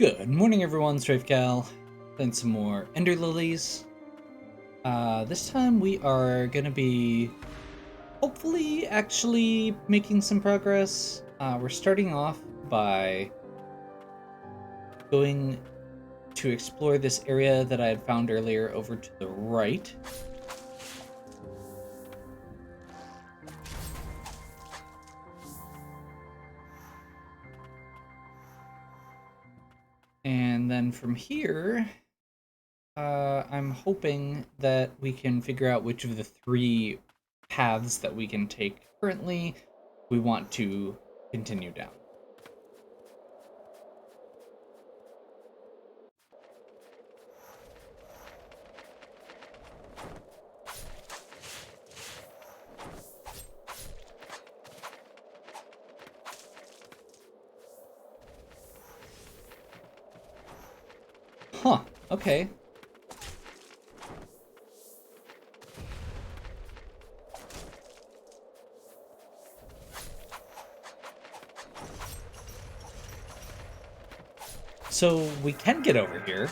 Good morning, everyone. StrafeGal playing some more Ender Lilies. This time we are gonna be hopefully actually making some progress. We're starting off by going to explore this area that I had found earlier over to the right. And then from here, I'm hoping that we can figure out which of the three paths that we can take currently we want to continue down. Huh, okay. So we can get over here,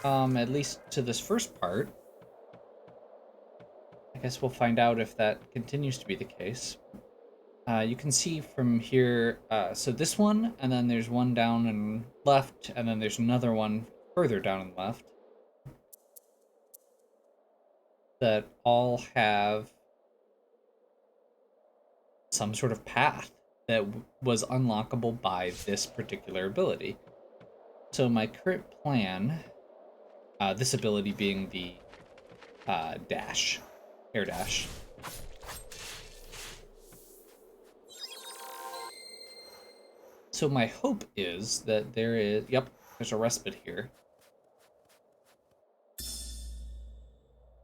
at least to this first part. I guess we'll find out if that continues to be the case. You can see from here, so this one, and then there's one down and left, and then there's another one further down and left that all have some sort of path that was unlockable by this particular ability. So my current plan, this ability being the dash, air dash. So my hope is that there's a respite here.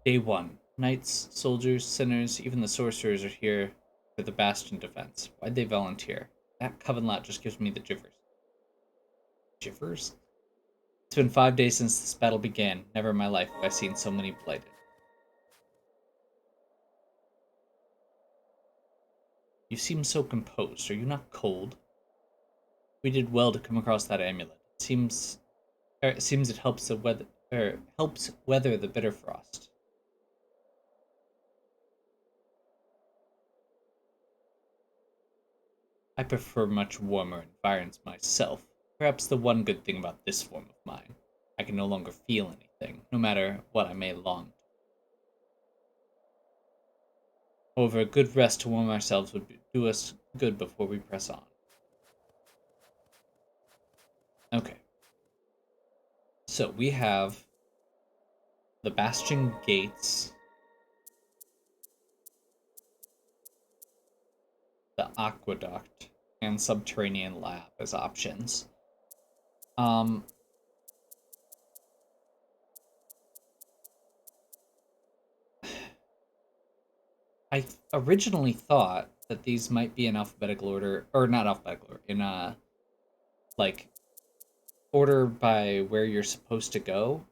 Day 1. Knights, soldiers, sinners, even the sorcerers are here for the Bastion defense. Why'd they volunteer? That Coven lot just gives me the jiffers. Jiffers? It's been 5 days since this battle began. Never in my life have I seen so many blighted. You seem so composed. Are you not cold? We did well to come across that amulet. It seems it helps helps weather the bitter frost. I prefer much warmer environments myself. Perhaps the one good thing about this form of mine, I can no longer feel anything, no matter what I may long. However, a good rest to warm ourselves would do us good before we press on. Okay. So we have the Bastion Gates, the Aqueduct, and Subterranean Lab as options. I originally thought that these might be in alphabetical order, or not alphabetical order, in like order by where you're supposed to go,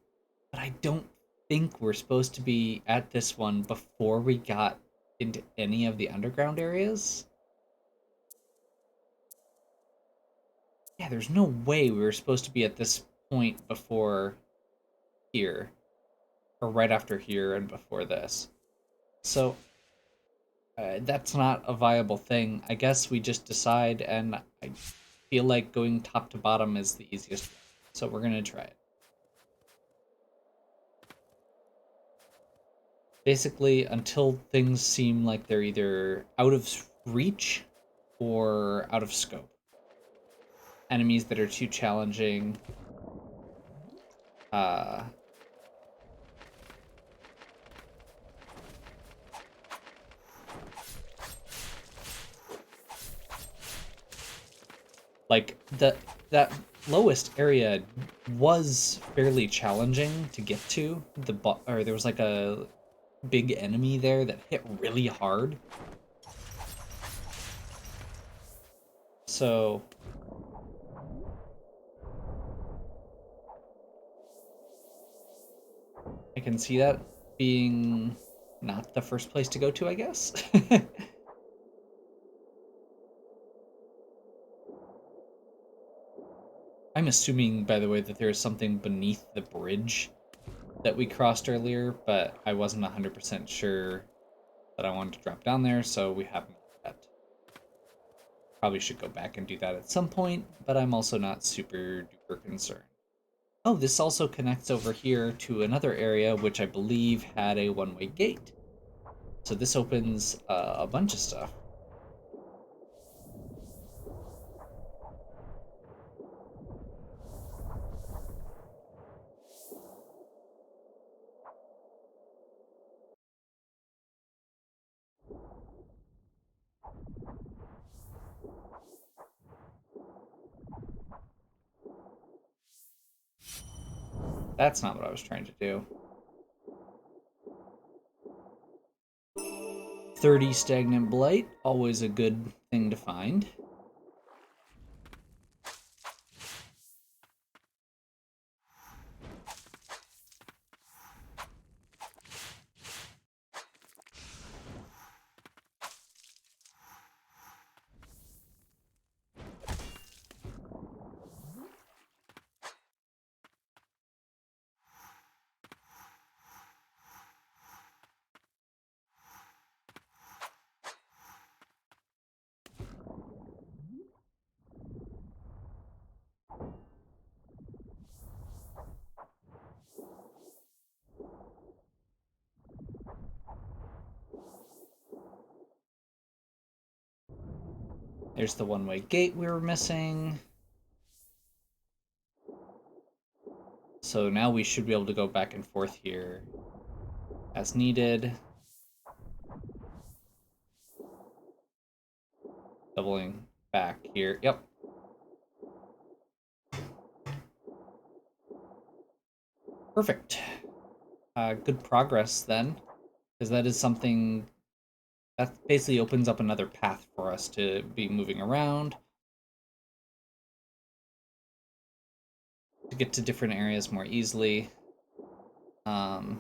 but I don't think we're supposed to be at this one before we got into any of the underground areas. Yeah, there's no way we were supposed to be at this point before here, or right after here and before this. So that's not a viable thing. I guess we just decide, and I feel like going top to bottom is the easiest way. So we're gonna try it. Basically, until things seem like they're either out of reach or out of scope. Enemies that are too challenging. Like that lowest area was fairly challenging to get to. Or there was like a big enemy there that hit really hard. So I can see that being not the first place to go to, I guess. I'm assuming, by the way, that there is something beneath the bridge that we crossed earlier, but I wasn't 100% sure that I wanted to drop down there, so we haven't yet. Probably should go back and do that at some point, but I'm also not super duper concerned. Oh, this also connects over here to another area which I believe had a one-way gate. So this opens a bunch of stuff. That's not what I was trying to do. 30 stagnant blight, always a good thing to find. There's the one-way gate we were missing. So now we should be able to go back and forth here as needed. Doubling back here. Yep. Perfect. Good progress then, because that is something that basically opens up another path for us to be moving around, to get to different areas more easily. Um,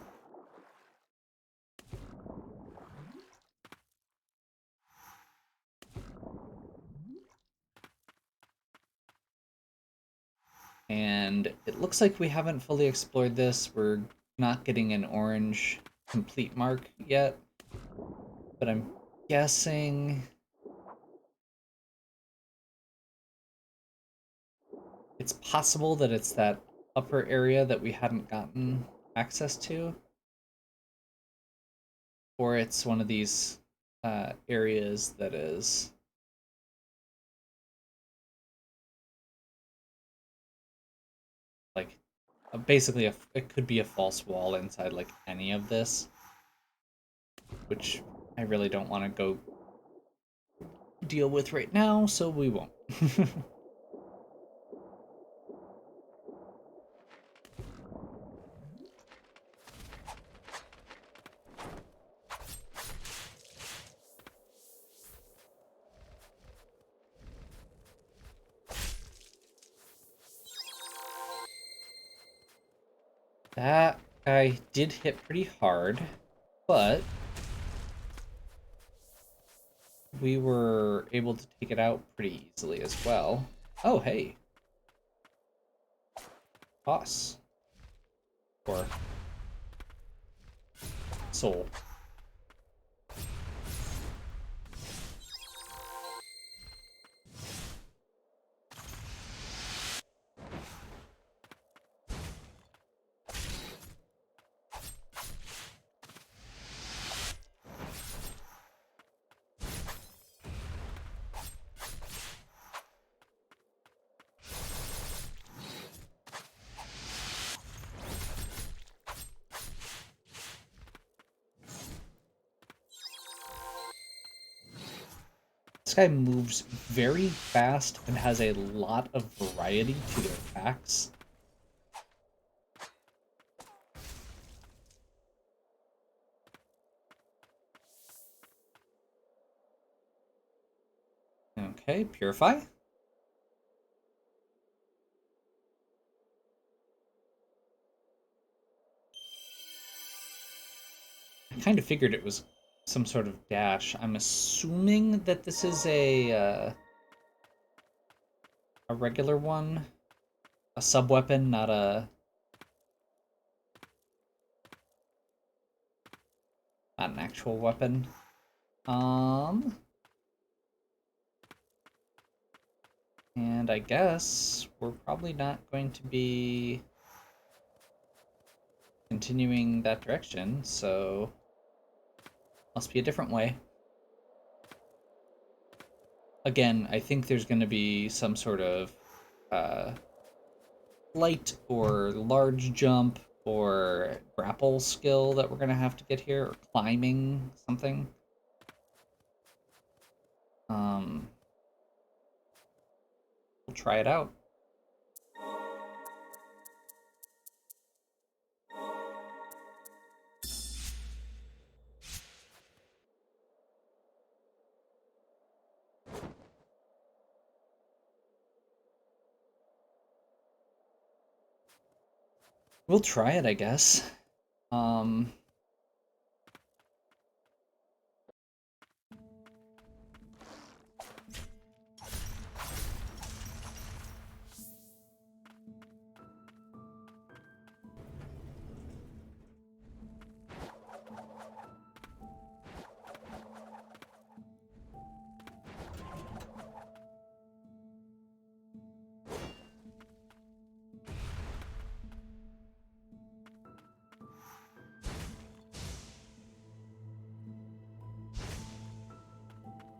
and it looks like we haven't fully explored this. We're not getting an orange complete mark yet, but I'm guessing it's possible that it's that upper area that we hadn't gotten access to, or it's one of these areas that is like basically it could be a false wall inside like any of this, which I really don't want to go deal with right now, so we won't. That guy did hit pretty hard, but we were able to take it out pretty easily as well. Oh, hey. Boss. Or soul. This guy moves very fast and has a lot of variety to their attacks. Okay, Purify. I kind of figured it was some sort of dash. I'm assuming that this is a regular one. sub weapon, not an actual weapon. And I guess we're probably not going to be continuing that direction, so must be a different way. Again, I think there's going to be some sort of light or large jump or grapple skill that we're going to have to get here, or climbing something. We'll try it out. We'll try it, I guess.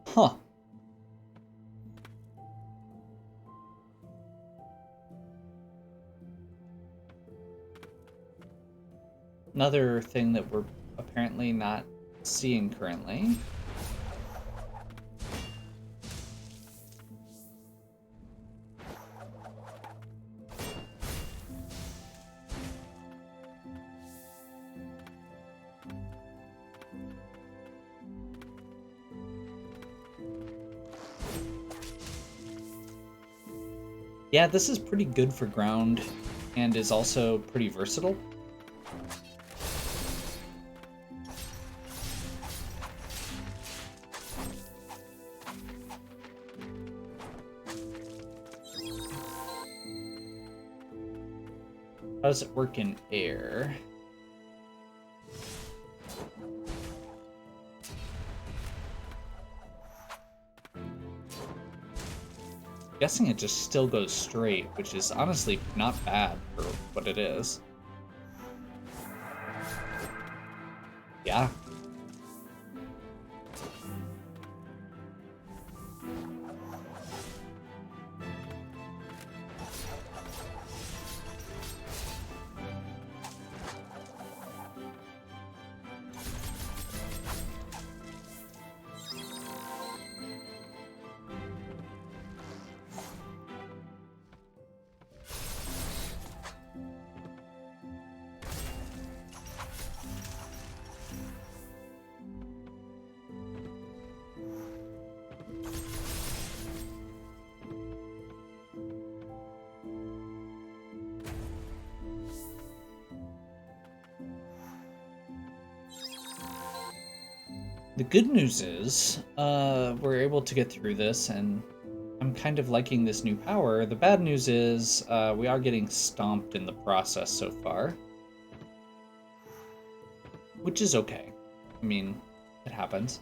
Huh. Another thing that we're apparently not seeing currently. Yeah, this is pretty good for ground and is also pretty versatile. How does it work in air? Guessing it just still goes straight, which is honestly not bad for what it is. Yeah. The good news is, we're able to get through this, and I'm kind of liking this new power. The bad news is, we are getting stomped in the process so far. Which is okay. I mean, it happens.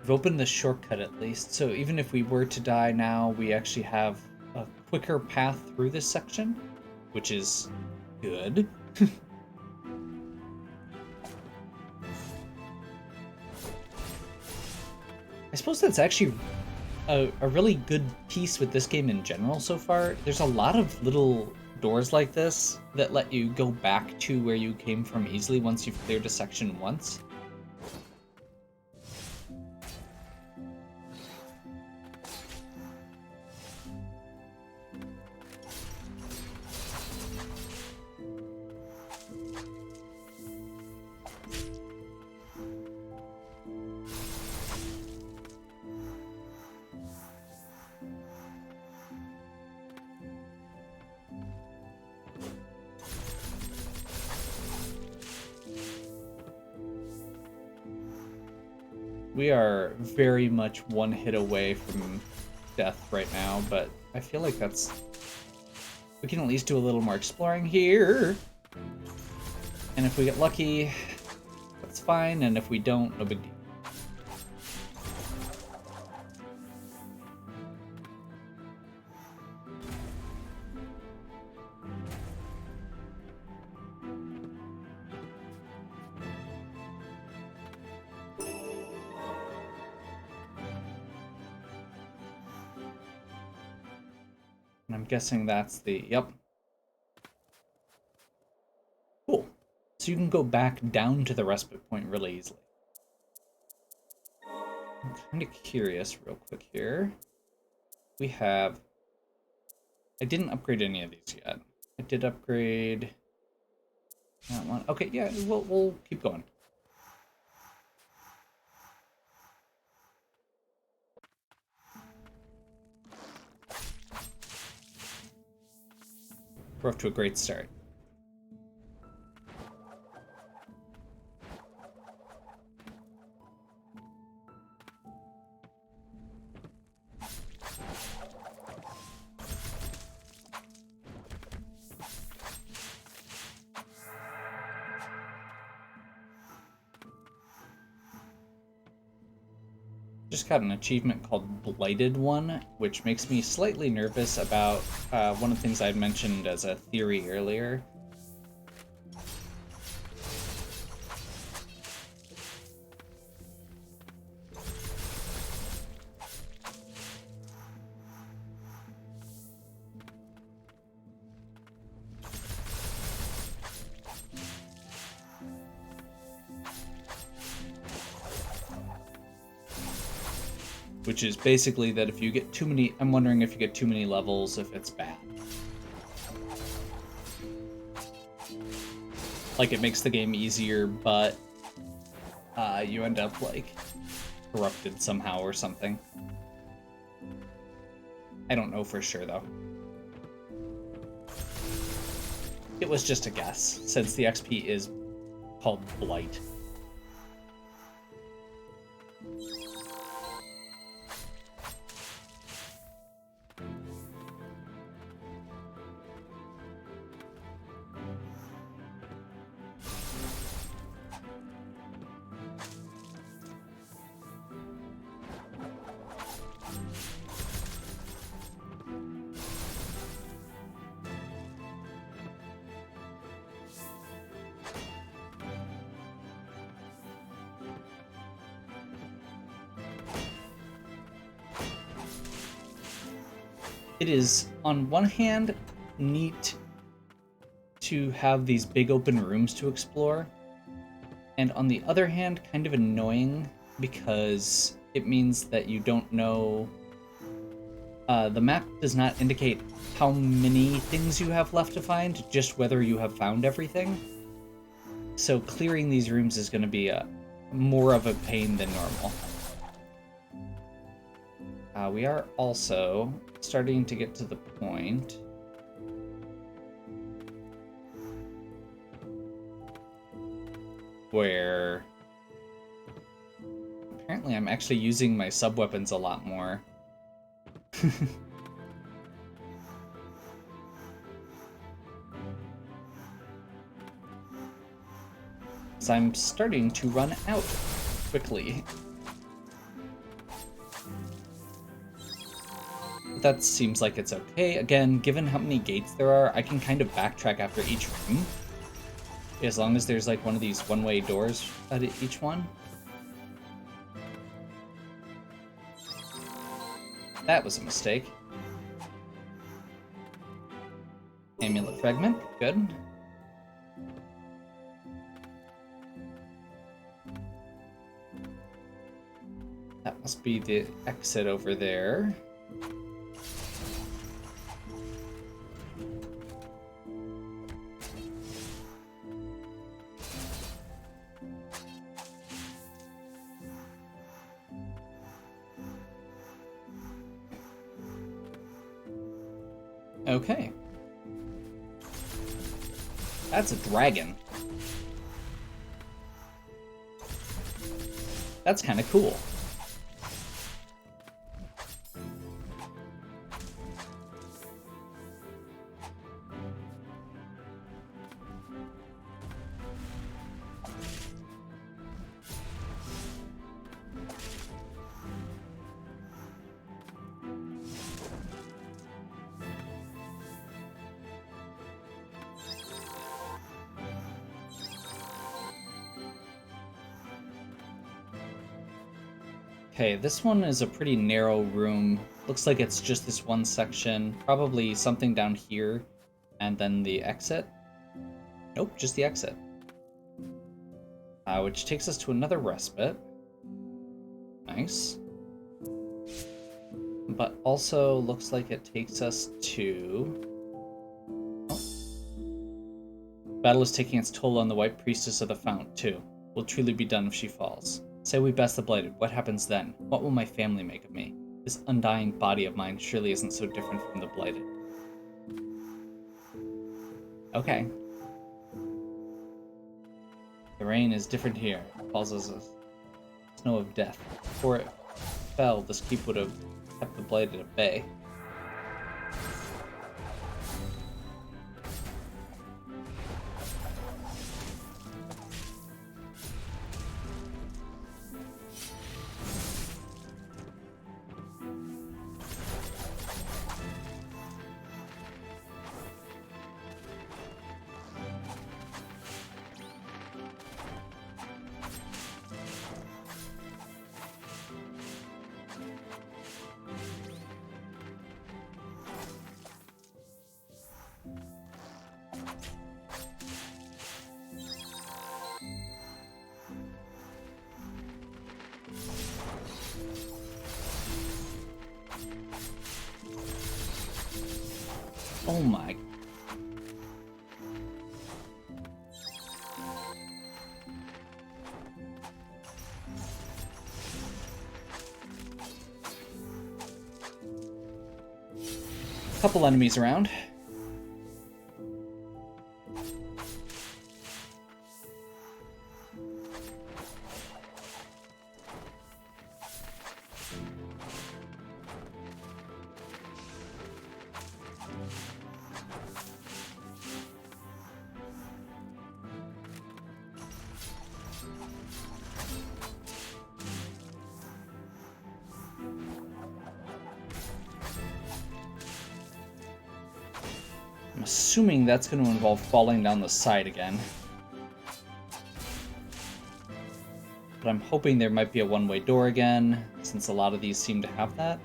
We've opened the shortcut at least, so even if we were to die now, we actually have a quicker path through this section, which is good. I suppose that's actually a really good piece with this game in general so far. There's a lot of little doors like this that let you go back to where you came from easily once you've cleared a section once. We are very much one hit away from death right now, but I feel like that's... We can at least do a little more exploring here. And if we get lucky, that's fine, and if we don't, no big deal. And I'm guessing that's the... Yep. Cool. So you can go back down to the respite point really easily. I'm kind of curious real quick here. We have... I didn't upgrade any of these yet. I did upgrade that one. Okay, yeah, we'll keep going. We're off to a great start. Just got an achievement called Blighted One, which makes me slightly nervous about one of the things I'd mentioned as a theory earlier. Which is basically that if you get too many... I'm wondering if you get too many levels, if it's bad. Like, it makes the game easier, but you end up, like, corrupted somehow or something. I don't know for sure, though. It was just a guess, since the XP is called Blight. It is, on one hand, neat to have these big open rooms to explore, and on the other hand, kind of annoying because it means that you don't know... the map does not indicate how many things you have left to find, just whether you have found everything. So clearing these rooms is going to be more of a pain than normal. We are also starting to get to the point where apparently I'm actually using my sub-weapons a lot more. So I'm starting to run out quickly. that seems like it's okay. Again, given how many gates there are, I can kind of backtrack after each room. As long as there's like one of these one-way doors at each one. That was a mistake. Amulet fragment, good. That must be the exit over there. Okay. That's a dragon. That's kind of cool. Okay, this one is a pretty narrow room. Looks like it's just this one section. Probably something down here, and then the exit. Nope, just the exit. Which takes us to another respite. Nice. But also looks like it takes us to... Oh. Battle is taking its toll on the White Priestess of the Fount, too. Will truly be done if she falls. Say we best the Blighted. What happens then? What will my family make of me? This undying body of mine surely isn't so different from the Blighted. Okay. The rain is different here. It falls as a snow of death. Before it fell, this keep would have kept the Blighted at bay. Oh my. Couple enemies around. I'm assuming that's going to involve falling down the side again. But I'm hoping there might be a one-way door again, since a lot of these seem to have that.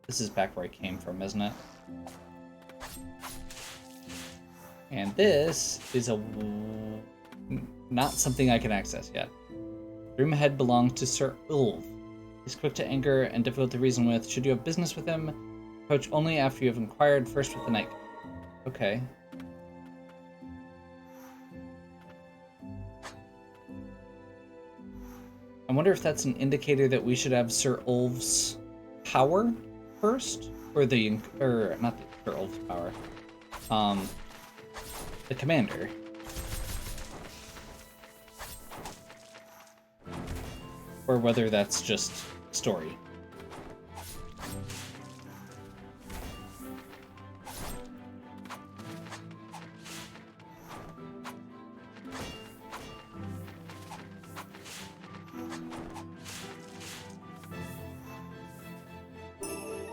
This is back where I came from, isn't it? And this is not something I can access yet. The room ahead belongs to Sir Ulf. He's quick to anger and difficult to reason with. Should you have business with him, approach only after you have inquired first with the knight. Okay. I wonder if that's an indicator that we should have Sir Ulf's power first, or not the Sir Ulf's power, the commander. Or whether that's just story.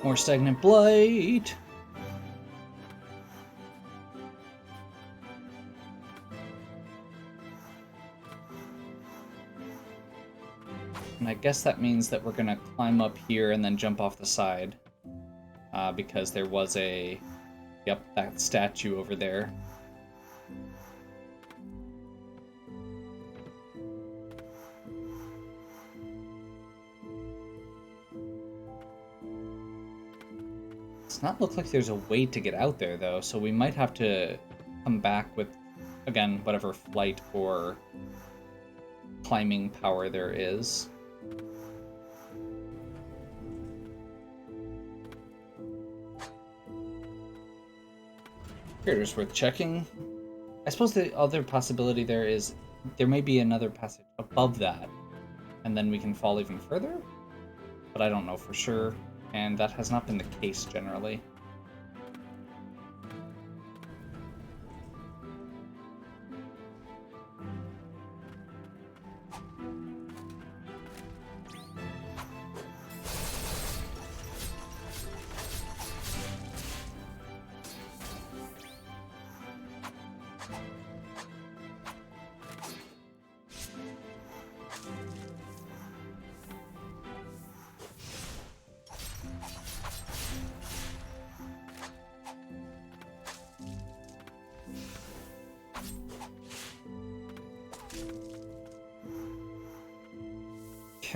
More stagnant blight. And I guess that means that we're gonna climb up here and then jump off the side. Because there was a... Yep, that statue over there. Does not look like there's a way to get out there, though, so we might have to come back with, again, whatever flight or climbing power there is. Here, it's worth checking. I suppose the other possibility there is there may be another passage above that, and then we can fall even further, but I don't know for sure. And that has not been the case generally.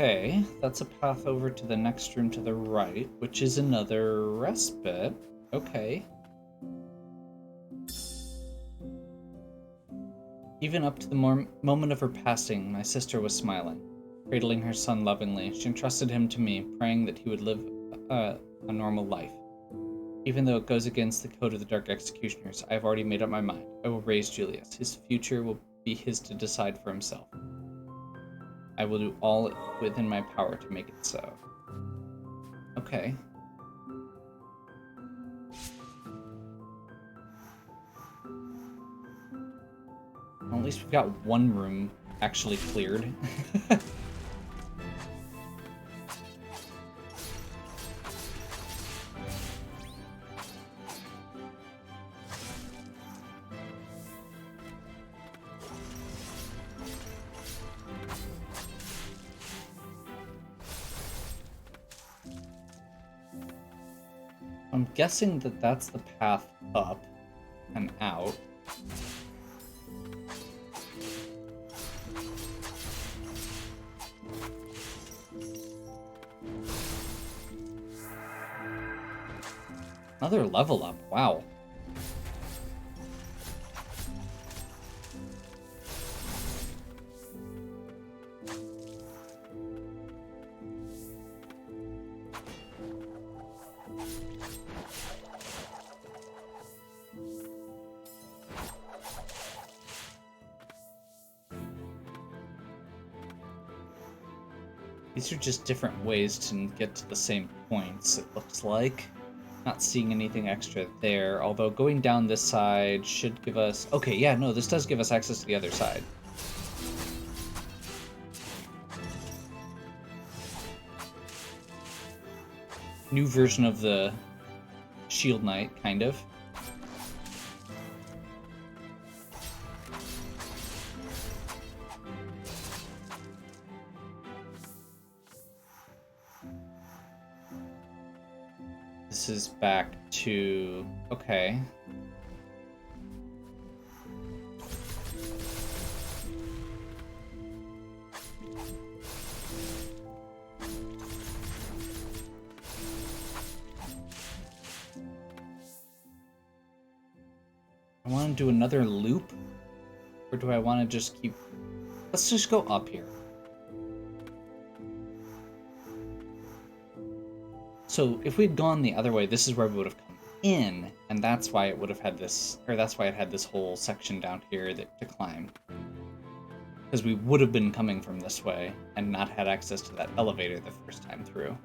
Okay, that's a path over to the next room to the right, which is another respite. Okay. Even up to the moment of her passing, my sister was smiling, cradling her son lovingly. She entrusted him to me, praying that he would live a normal life. Even though it goes against the code of the Dark Executioners, I have already made up my mind. I will raise Julius. His future will be his to decide for himself. I will do all within my power to make it so. Okay. Well, at least we've got one room actually cleared. I'm guessing that that's the path up and out. Another level up, wow. These are just different ways to get to the same points, it looks like. Not seeing anything extra there, although going down this side should give us... Okay, yeah, no, this does give us access to the other side. New version of the Shield Knight, kind of. This is back to... Okay. I want to do another loop? Or do I want to just keep... Let's just go up here. So if we'd gone the other way, this is where we would have come in, and that's why it would have had this, or that's why it had this whole section down here to climb. Because we would have been coming from this way and not had access to that elevator the first time through.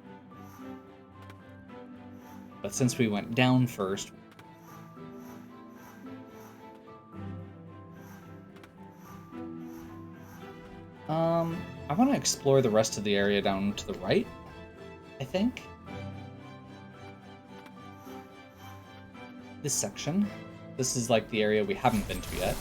But since we went down first... I want to explore the rest of the area down to the right, I think. this section. This is like the area we haven't been to yet.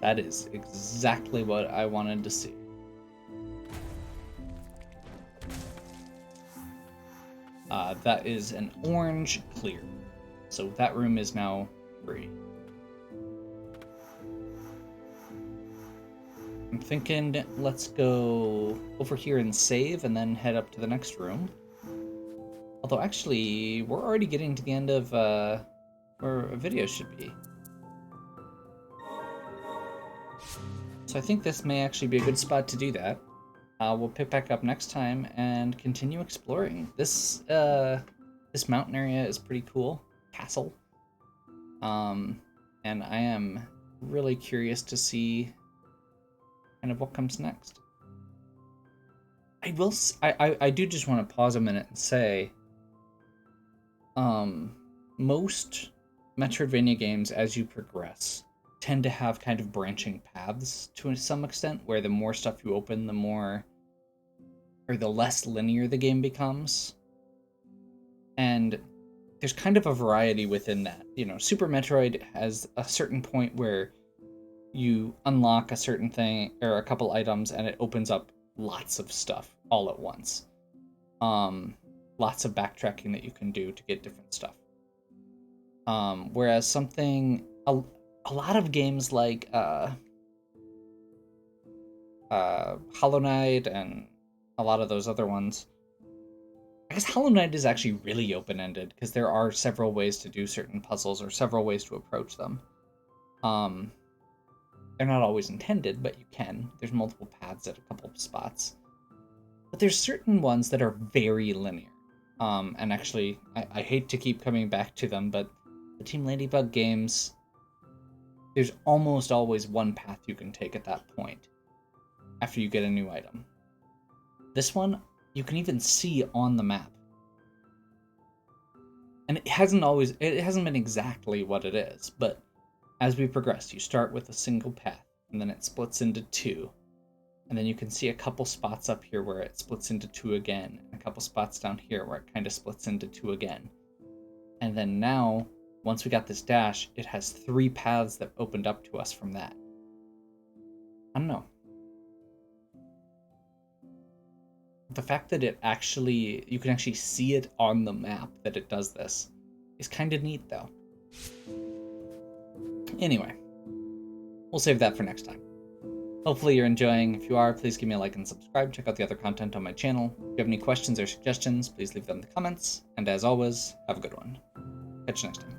That is exactly what I wanted to see. That is an orange clear. So that room is now free. I'm thinking let's go over here and save and then head up to the next room. Although actually, we're already getting to the end of where a video should be. So I think this may actually be a good spot to do that. We'll pick back up next time and continue exploring. This mountain area is pretty cool. Castle. And I am really curious to see kind of what comes next. I do just want to pause a minute and say, most Metroidvania games, as you progress, tend to have kind of branching paths to some extent, where the more stuff you open, the more, or the less linear the game becomes. And there's kind of a variety within that. You know, Super Metroid has a certain point where you unlock a certain thing or a couple items and it opens up lots of stuff all at once. Lots of backtracking that you can do to get different stuff. Whereas a lot of games like Hollow Knight and a lot of those other ones, I guess Hollow Knight is actually really open-ended because there are several ways to do certain puzzles or several ways to approach them. They're not always intended, but you can. There's multiple paths at a couple of spots. But there's certain ones that are very linear. And actually, I hate to keep coming back to them, but the Team Ladybug games, there's almost always one path you can take at that point after you get a new item. This one, you can even see on the map. And it hasn't been exactly what it is, but as we progress, you start with a single path, and then it splits into two. And then you can see a couple spots up here where it splits into two again, and a couple spots down here where it kind of splits into two again. And then now, once we got this dash, it has 3 paths that opened up to us from that. I don't know. The fact that you can actually see it on the map that it does this is kind of neat, though. Anyway, we'll save that for next time. Hopefully you're enjoying. If you are, please give me a like and subscribe. Check out the other content on my channel. If you have any questions or suggestions, please leave them in the comments. And as always, have a good one. Catch you next time.